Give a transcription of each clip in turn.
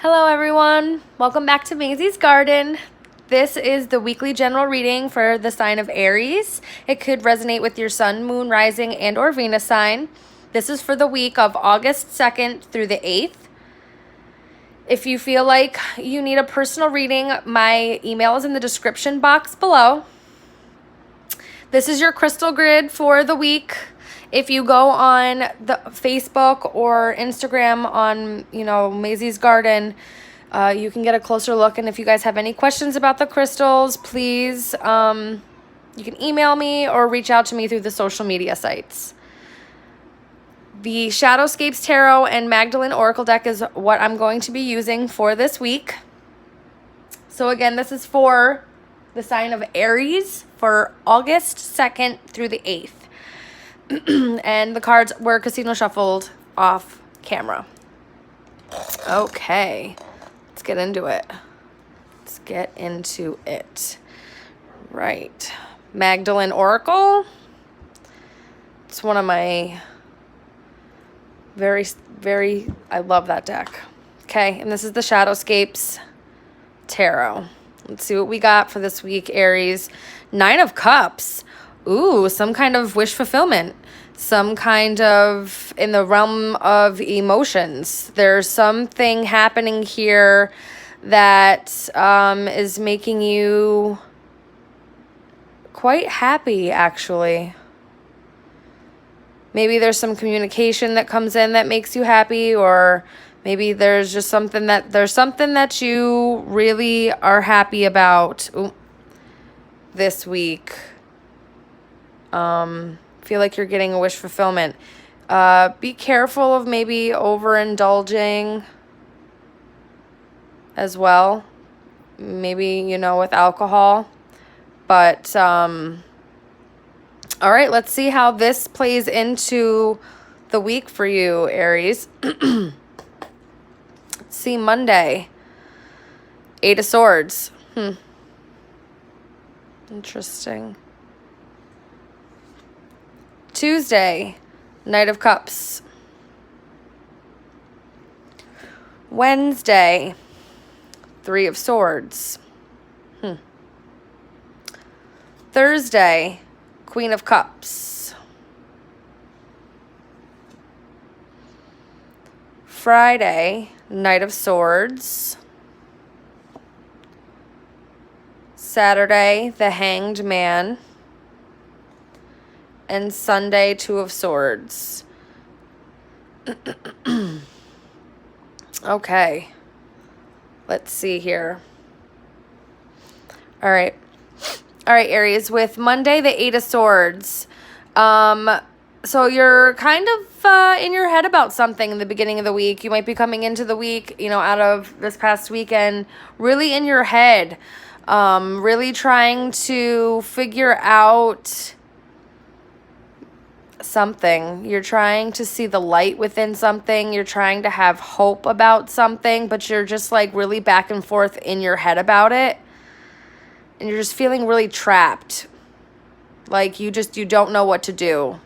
Hello everyone, welcome back to Mazysgarden. This is the weekly general reading for the sign of Aries. It could resonate with your sun, moon, rising, and or Venus sign. This is for the week of August 2nd through the 8th. If you feel like you need a personal reading, my email is in the description box below. This is your crystal grid for the week. If you go on the Facebook or Instagram on, Mazysgarden, you can get a closer look. And if you guys have any questions about the crystals, please, you can email me or reach out to me through the social media sites. The Shadowscapes Tarot and Magdalene Oracle deck is what I'm going to be using for this week. So again, this is for the sign of Aries for August 2nd through the 8th. And the cards were casino shuffled off camera. Okay, let's get into it. Right. Magdalene Oracle. It's one of my I love that deck. Okay, and this is the Shadowscapes Tarot. Let's see what we got for this week, Aries. 9 of Cups. Ooh, some kind of wish fulfillment. Some kind of in the realm of emotions. There's something happening here that is making you quite happy, actually. Maybe there's some communication that comes in that makes you happy, or maybe there's just something that you really are happy about this week. Feel like you're getting a wish fulfillment. Be careful of maybe overindulging as well. Maybe, with alcohol. But, all right, let's see how this plays into the week for you, Aries. Let's see, Monday. 8 of Swords. Interesting. Tuesday, Knight of Cups. Wednesday, 3 of Swords. Thursday, Queen of Cups. Friday, Knight of Swords. Saturday, the Hanged Man. And Sunday, 2 of Swords. Okay. Let's see here. All right, Aries, with Monday, the 8 of Swords. So you're kind of in your head about something in the beginning of the week. You might be coming into the week, out of this past weekend, really in your head, really trying to figure out something. You're trying to see the light within something. You're trying to have hope about something, but you're just like really back and forth in your head about it. And you're just feeling really trapped. Like you don't know what to do.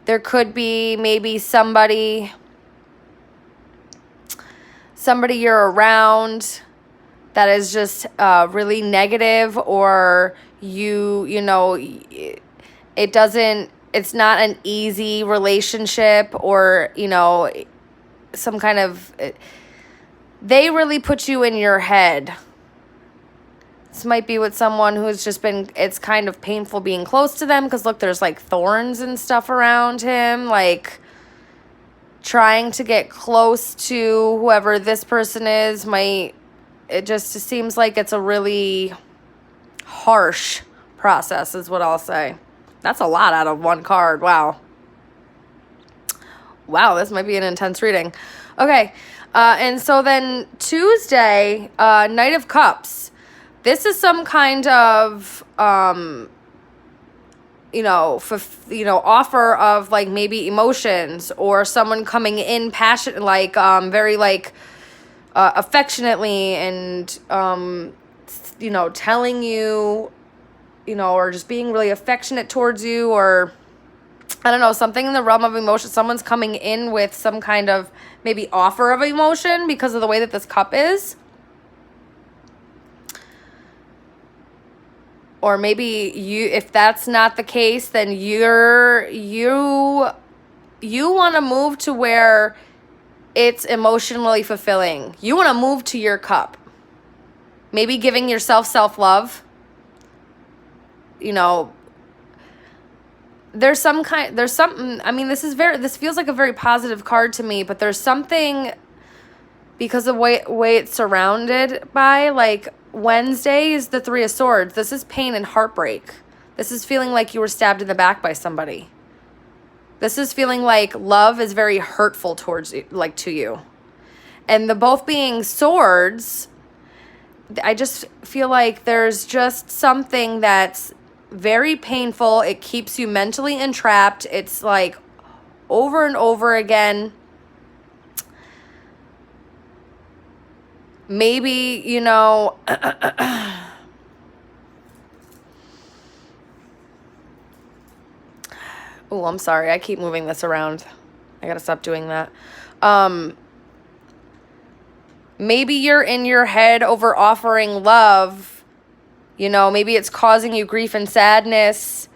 There could be maybe somebody you're around that is just really negative, or it's not an easy relationship, or, some kind of, they really put you in your head. This might be with someone who's just it's kind of painful being close to them, because look, there's like thorns and stuff around him, like trying to get close to whoever this person is it just seems like it's a really harsh process is what I'll say. That's a lot out of one card. Wow, this might be an intense reading. Okay, and so then Tuesday, Knight of Cups. This is some kind of, offer of like maybe emotions, or someone coming in passionate, like very like affectionately, and telling you, or just being really affectionate towards you, or I don't know, something in the realm of emotion. Someone's coming in with some kind of maybe offer of emotion because of the way that this cup is. Or maybe if that's not the case, then you want to move to where it's emotionally fulfilling. You want to move to your cup. Maybe giving yourself self-love. You know, there's something, I mean, this feels like a very positive card to me, but there's something because of the way it's surrounded by, like, Wednesday is the Three of Swords. This is pain and heartbreak. This is feeling like you were stabbed in the back by somebody. This is feeling like love is very hurtful towards you, like to you. And the both being swords, I just feel like there's just something that's very painful. It keeps you mentally entrapped. It's like over and over again. Maybe, you know, oh, I'm sorry. I keep moving this around. I got to stop doing that. Maybe you're in your head over offering love. You know, maybe it's causing you grief and sadness.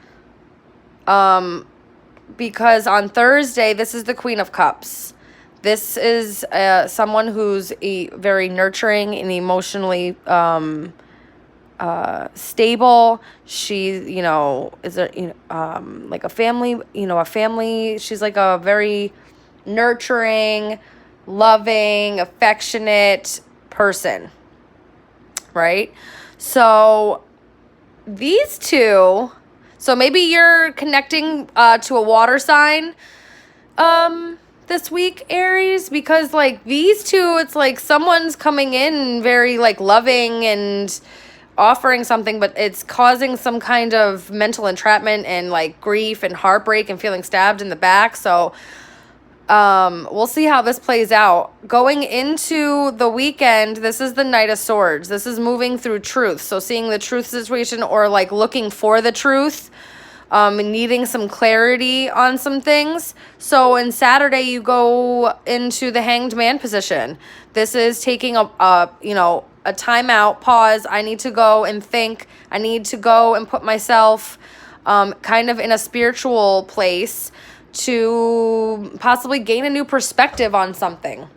Because on Thursday, this is the Queen of Cups. This is someone who's very nurturing and emotionally stable. She, you know, is like a family. She's like a very nurturing, loving, affectionate person, right? So these two, so maybe you're connecting to a water sign this week, Aries, because like these two, it's like someone's coming in very like loving and offering something, but it's causing some kind of mental entrapment and like grief and heartbreak and feeling stabbed in the back. So we'll see how this plays out. Going into the weekend, this is the Knight of Swords. This is moving through truth. So seeing the truth situation or like looking for the truth. Needing some clarity on some things. So in Saturday, you go into the Hanged Man position. This is taking a time out, pause. I need to go and think. I need to go and put myself kind of in a spiritual place to possibly gain a new perspective on something.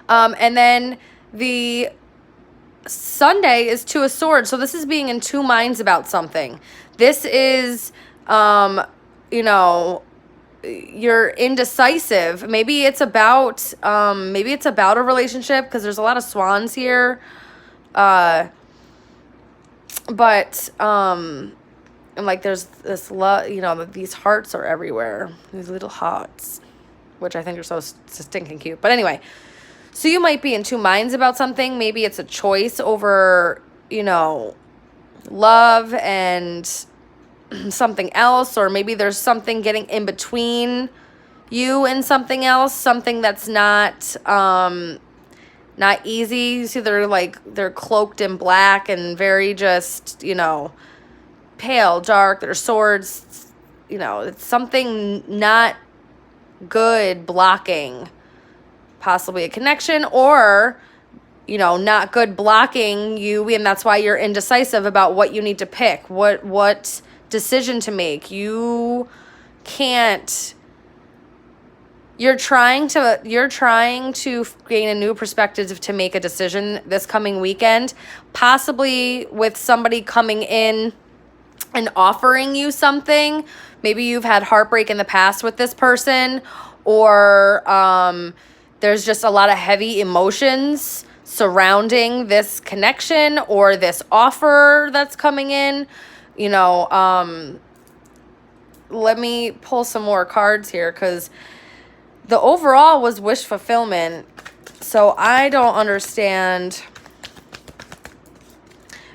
And then the Sunday is Two of Swords. So this is being in two minds about something. This is, you're indecisive. Maybe it's about a relationship because there's a lot of swans here. And like there's this love, these hearts are everywhere. These little hearts, which I think are so stinking cute. But anyway, so you might be in two minds about something. Maybe it's a choice over, love and something else, or maybe there's something getting in between you and something else, something that's not easy. You see they're cloaked in black and very just, pale, dark. Their swords, it's something not good blocking possibly a connection, or not good blocking you, and that's why you're indecisive about what you need to pick, what decision to make. You're trying to gain a new perspective to make a decision this coming weekend, possibly with somebody coming in and offering you something. Maybe you've had heartbreak in the past with this person, or there's just a lot of heavy emotions surrounding this connection or this offer that's coming in. Let me pull some more cards here, because the overall was wish fulfillment. So I don't understand.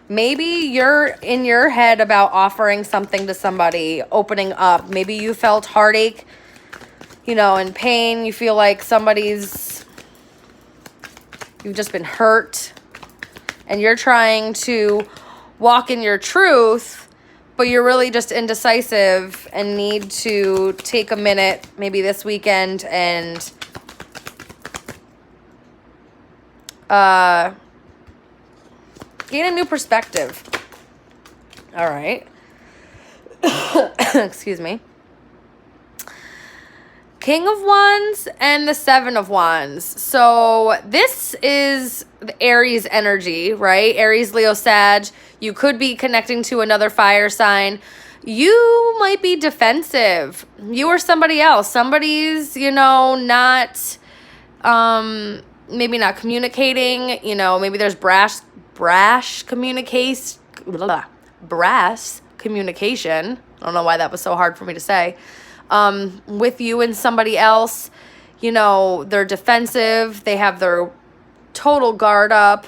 Maybe you're in your head about offering something to somebody, opening up. Maybe you felt heartache, in pain. You feel like you've just been hurt, and you're trying to walk in your truth, but you're really just indecisive and need to take a minute, maybe this weekend, and gain a new perspective. All right. Excuse me. King of Wands and the Seven of Wands. So this is the Aries energy, right? Aries, Leo, Sag. You could be connecting to another fire sign. You might be defensive. You or somebody else. Somebody's, not, maybe not communicating. Maybe there's brash communication. Brass communication. I don't know why that was so hard for me to say. With you and somebody else, they're defensive. They have their total guard up.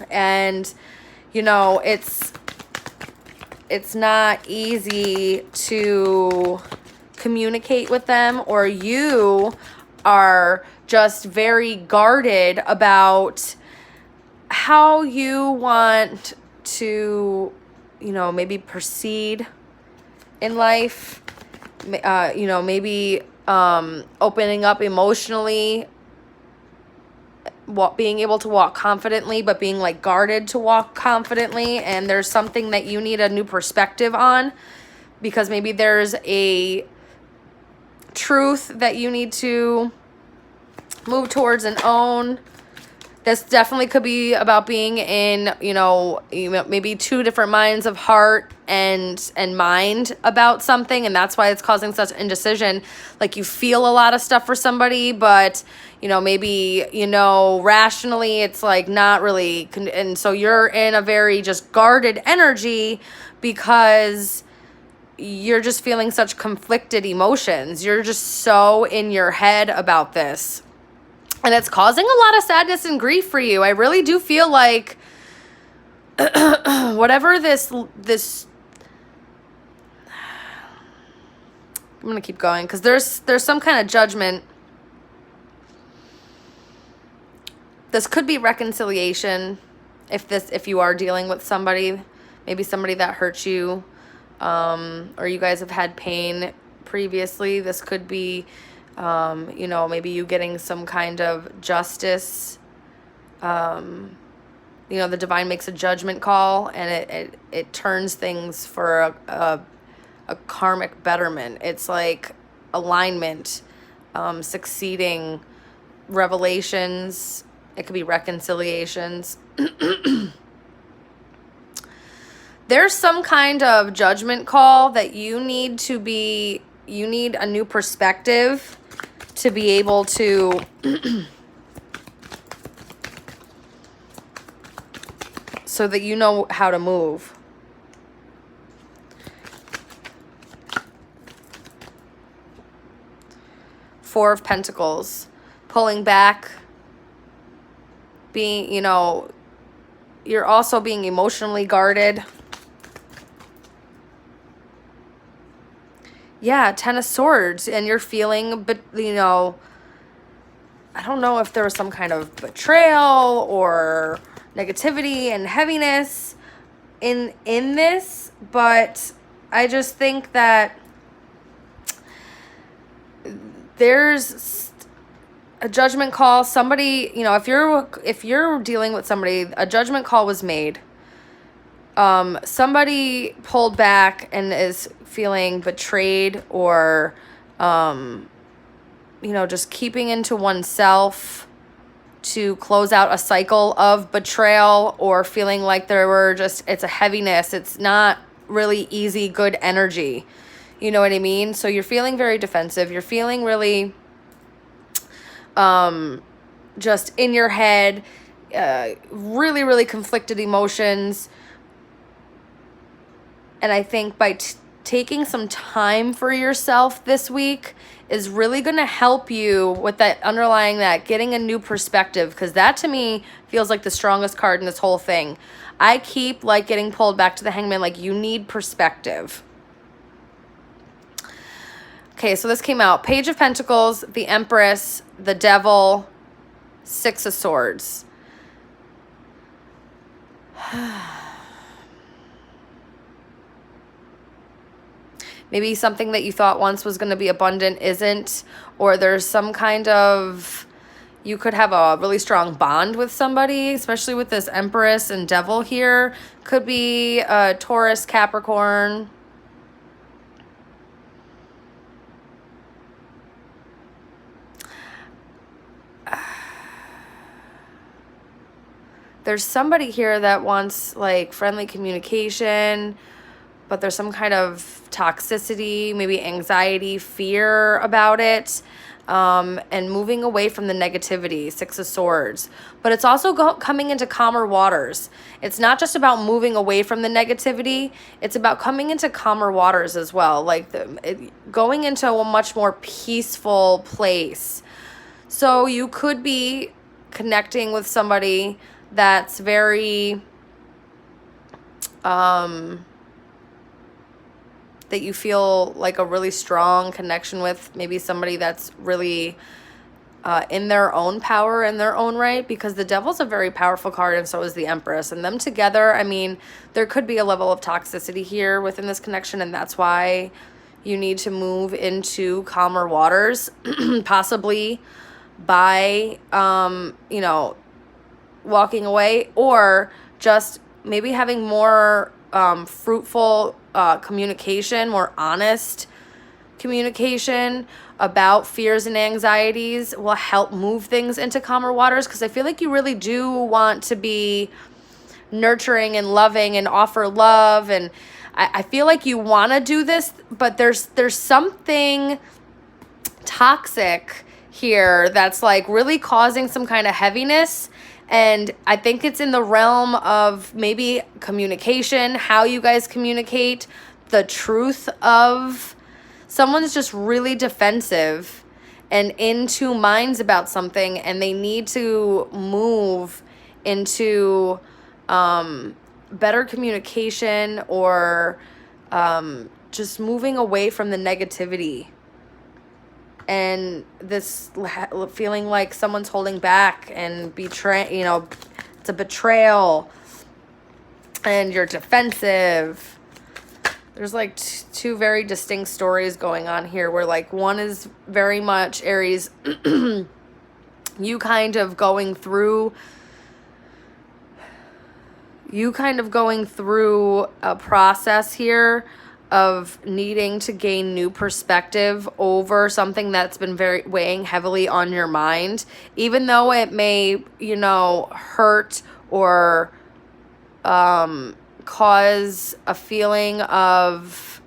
And, it's not easy to communicate with them, or you are just very guarded about how you want to, maybe proceed in life. Maybe opening up emotionally, being able to walk confidently, but being like guarded to walk confidently. And there's something that you need a new perspective on, because maybe there's a truth that you need to move towards and own. This definitely could be about being in, maybe two different minds of heart and mind about something. And that's why it's causing such indecision. Like, you feel a lot of stuff for somebody, but, maybe, rationally it's like not really. And so you're in a very just guarded energy because you're just feeling such conflicted emotions. You're just so in your head about this. And it's causing a lot of sadness and grief for you. I really do feel like whatever this I'm going to keep going, because there's some kind of judgment. This could be reconciliation if you are dealing with somebody, maybe somebody that hurt you, or you guys have had pain previously. This could be maybe you getting some kind of justice. The divine makes a judgment call, and it turns things for a karmic betterment. It's like alignment, succeeding, revelations. It could be reconciliations. There's some kind of judgment call that you need a new perspective to be able to so that you know how to move. Four of Pentacles, pulling back, being, you're also being emotionally guarded. Yeah, Ten of Swords, and you're feeling, but I don't know if there was some kind of betrayal or negativity and heaviness in this, but I just think that there's a judgment call. Somebody, if you're dealing with somebody, a judgment call was made. Somebody pulled back and is feeling betrayed, or just keeping into oneself to close out a cycle of betrayal, or feeling like it's a heaviness. It's not really easy, good energy. You know what I mean? So you're feeling very defensive. You're feeling really just in your head, really, really conflicted emotions. And I think by taking some time for yourself this week is really going to help you with that underlying, that getting a new perspective, because that to me feels like the strongest card in this whole thing. I keep like getting pulled back to the Hangman, like you need perspective. Okay, so this came out. Page of Pentacles, the Empress, the Devil, Six of Swords. Maybe something that you thought once was going to be abundant isn't, or there's some kind of, you could have a really strong bond with somebody, especially with this Empress and Devil here. Could be Taurus, Capricorn. There's somebody here that wants like friendly communication, but there's some kind of toxicity, maybe anxiety, fear about it, and moving away from the negativity, Six of Swords. But it's also coming into calmer waters. It's not just about moving away from the negativity. It's about coming into calmer waters as well, like going into a much more peaceful place. So you could be connecting with somebody that's very, that you feel like a really strong connection with, maybe somebody that's really in their own power, in their own right, because the Devil's a very powerful card and so is the Empress. And them together, I mean, there could be a level of toxicity here within this connection, and that's why you need to move into calmer waters, possibly by, you know, walking away, or just maybe having more fruitful communication, more honest communication about fears and anxieties will help move things into calmer waters, because I feel like you really do want to be nurturing and loving and offer love, and I feel like you want to do this, but there's something toxic here that's like really causing some kind of heaviness. And I think it's in the realm of maybe communication, how you guys communicate, the truth of someone's just really defensive and in two minds about something, and they need to move into better communication, or just moving away from the negativity. And this feeling like someone's holding back and you know, it's a betrayal and you're defensive. There's like two very distinct stories going on here, where like one is very much Aries, you kind of going through a process here of needing to gain new perspective over something that's been very weighing heavily on your mind, even though it may, you know, hurt or cause a feeling of,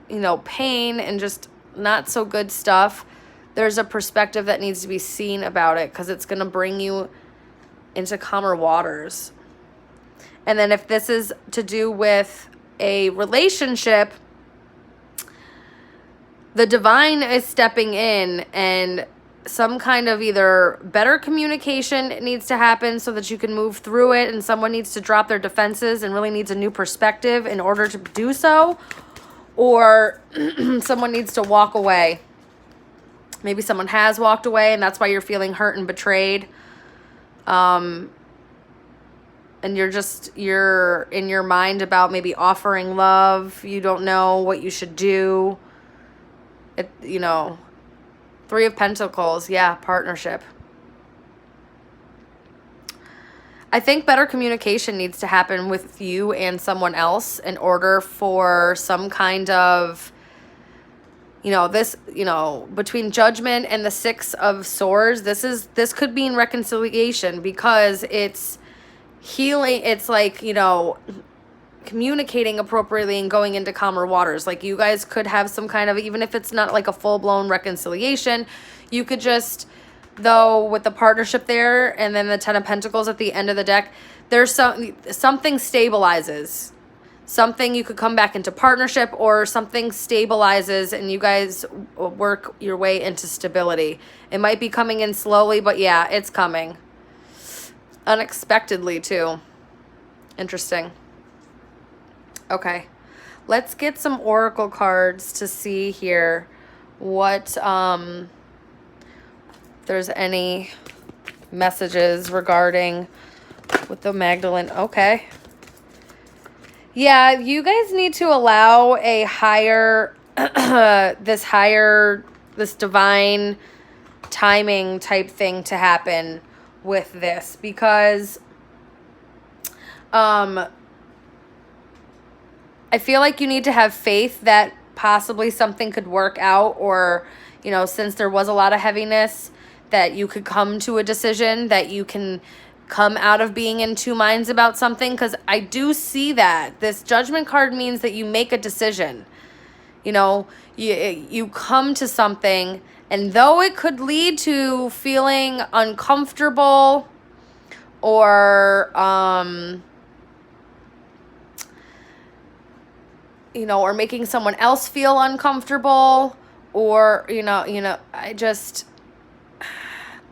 you know, pain and just not so good stuff. There's a perspective that needs to be seen about it, because it's going to bring you into calmer waters. And then if this is to do with a relationship, the divine is stepping in, and some kind of either better communication needs to happen so that you can move through it, and someone needs to drop their defenses and really needs a new perspective in order to do so, or someone needs to walk away. Maybe someone has walked away and that's why you're feeling hurt and betrayed. And you're in your mind about maybe offering love. You don't know what you should do. You know, Three of Pentacles. Yeah, partnership. I think better communication needs to happen with you and someone else in order for some kind of, you know, this, you know, between Judgment and the Six of Swords, this could be in reconciliation, because it's healing. It's like, you know, communicating appropriately and going into calmer waters. Like you guys could have some kind of, even if it's not like a full-blown reconciliation, you could just, though, with the partnership there and then the Ten of Pentacles at the end of the deck, there's something stabilizes. Something, you could come back into partnership, or something stabilizes and you guys work your way into stability. It might be coming in slowly, but yeah, it's coming. Unexpectedly too. Interesting. Okay, let's get some oracle cards to see here what there's any messages regarding with the Magdalene. Okay. Yeah, you guys need to allow a higher this divine timing type thing to happen with this, because I feel like you need to have faith that possibly something could work out, or, you know, since there was a lot of heaviness, that you could come to a decision, that you can come out of being in two minds about something, because I do see that. This Judgment card means that you make a decision. You know, you come to something, and though it could lead to feeling uncomfortable or, you know, or making someone else feel uncomfortable, or,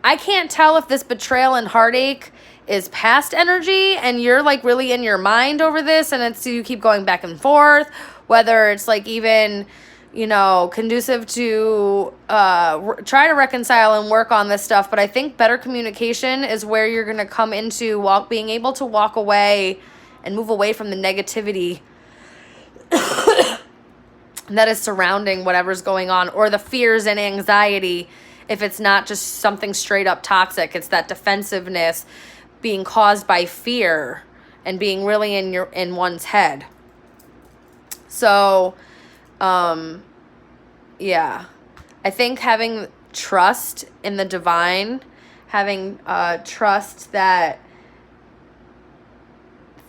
I can't tell if this betrayal and heartache is past energy and you're like really in your mind over this, and it's you keep going back and forth, whether it's like even, you know, conducive to try to reconcile and work on this stuff. But I think better communication is where you're going to come into being able to walk away and move away from the negativity that is surrounding whatever's going on, or the fears and anxiety. If it's not just something straight up toxic, it's that defensiveness being caused by fear and being really in one's head. So, yeah, I think having trust in the divine, having trust that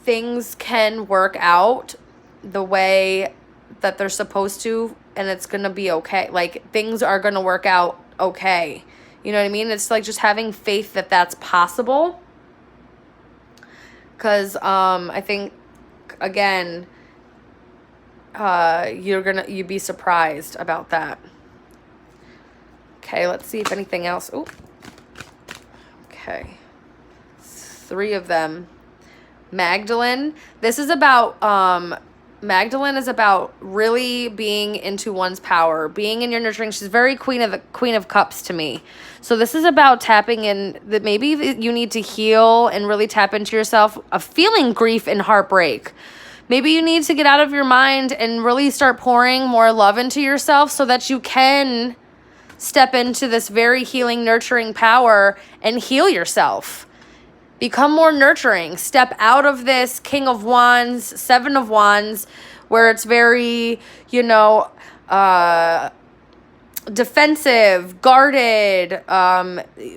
things can work out the way that they're supposed to, and it's gonna be okay. Like, things are gonna work out okay. You know what I mean? It's like just having faith that that's possible. Because I think, again, you'd be surprised about that. Okay, let's see if anything else. Ooh. Okay. 3 of them. Magdalene. This is about Magdalene is about really being into one's power, being in your nurturing. She's very Queen of Cups to me. So this is about tapping in that maybe you need to heal and really tap into yourself of feeling grief and heartbreak. Maybe you need to get out of your mind and really start pouring more love into yourself so that you can step into this very healing, nurturing power and heal yourself. Become more nurturing. Step out of this King of Wands, 7 of Wands, where it's very, defensive, guarded,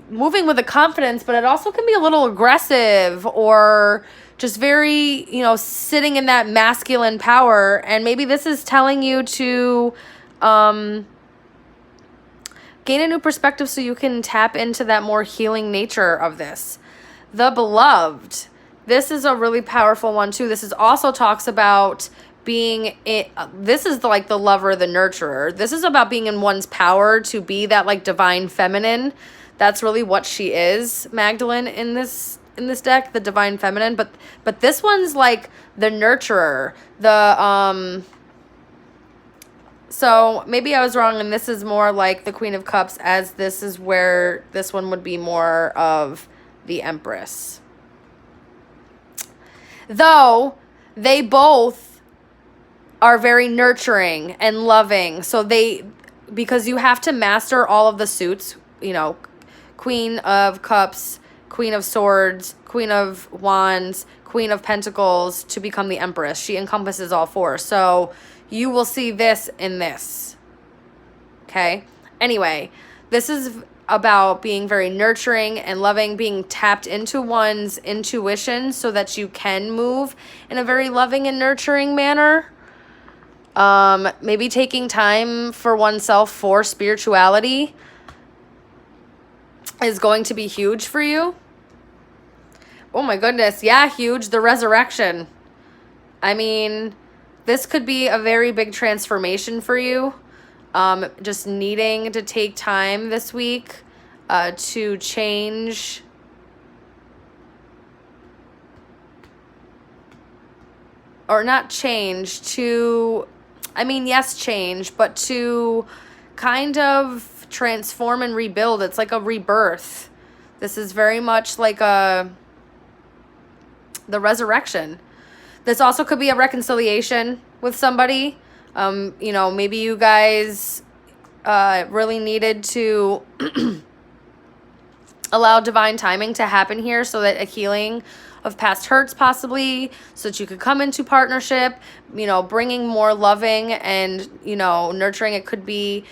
moving with a confidence, but it also can be a little aggressive or just very, sitting in that masculine power. And maybe this is telling you to gain a new perspective so you can tap into that more healing nature of this. The Beloved. This is a really powerful one too. This is also talks about being this is the lover, the nurturer. This is about being in one's power to be that divine feminine. That's really what she is, Magdalene, in this deck, the divine feminine. But this one's like the nurturer. So maybe I was wrong, and this is more like the Queen of Cups, as this is where this one would be more of the Empress. Though they both are very nurturing and loving. So because you have to master all of the suits, Queen of Cups, Queen of Swords, Queen of Wands, Queen of Pentacles, to become the Empress. She encompasses all 4. So you will see this in this. Okay? Anyway, this is about being very nurturing and loving, being tapped into one's intuition so that you can move in a very loving and nurturing manner. Maybe taking time for oneself for spirituality is going to be huge for you. Oh my goodness. Yeah, huge. The resurrection. I mean, this could be a very big transformation for you. Just needing to take time this week to change or not change to, yes, change, but to kind of transform and rebuild. It's like a rebirth. This is very much like the resurrection. This also could be a reconciliation with somebody. You know, maybe you guys really needed to allow divine timing to happen here so that a healing of past hurts possibly, so that you could come into partnership, you know, bringing more loving and, you know, nurturing. It could be,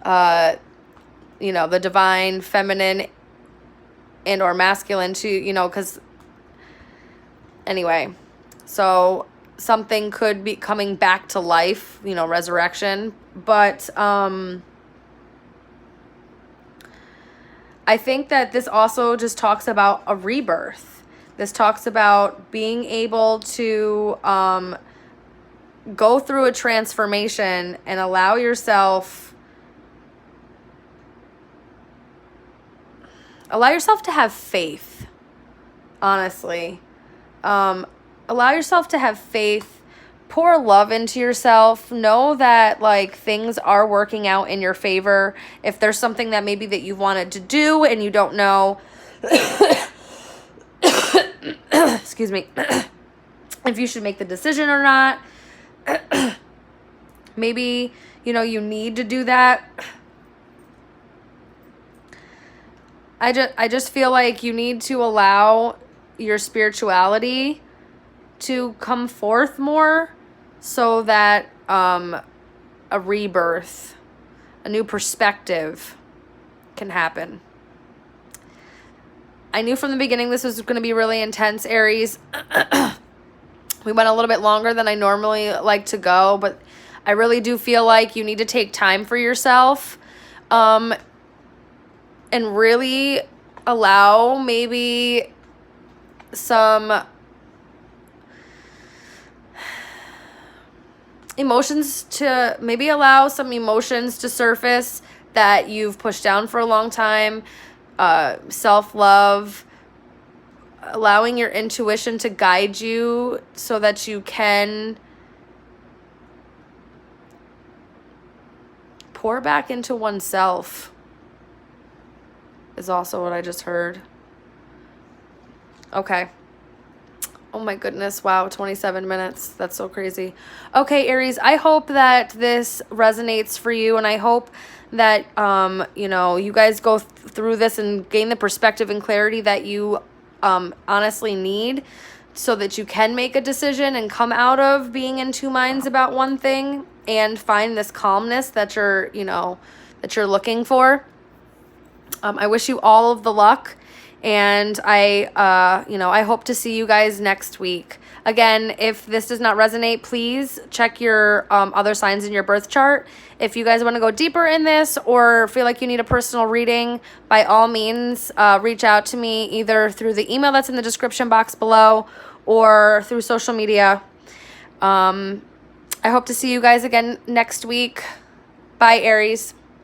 you know, the divine feminine and or masculine too, you know, because anyway, so something could be coming back to life, you know, resurrection. But I think that this also just talks about a rebirth. This talks about being able to go through a transformation and allow yourself to have faith, honestly. Allow yourself to have faith. Pour love into yourself. Know that, like, things are working out in your favor. If there's something that maybe that you wanted to do and you don't know, excuse me, if you should make the decision or not, maybe, you know, you need to do that. I just feel like you need to allow your spirituality to come forth more so that a rebirth, a new perspective can happen. I knew from the beginning this was going to be really intense, Aries. We went a little bit longer than I normally like to go, but I really do feel like you need to take time for yourself and really allow maybe some emotions to surface that you've pushed down for a long time. Self-love, allowing your intuition to guide you so that you can pour back into oneself is also what I just heard. Okay. Oh my goodness. Wow. 27 minutes. That's so crazy. Okay, Aries, I hope that this resonates for you. And I hope that, you know, you guys go through this and gain the perspective and clarity that you honestly need so that you can make a decision and come out of being in two minds about one thing and find this calmness that you're, you know, that you're looking for. I wish you all of the luck. And I hope to see you guys next week. Again, if this does not resonate, please check your other signs in your birth chart. If you guys want to go deeper in this or feel like you need a personal reading, by all means, reach out to me either through the email that's in the description box below or through social media. I hope to see you guys again next week. Bye, Aries.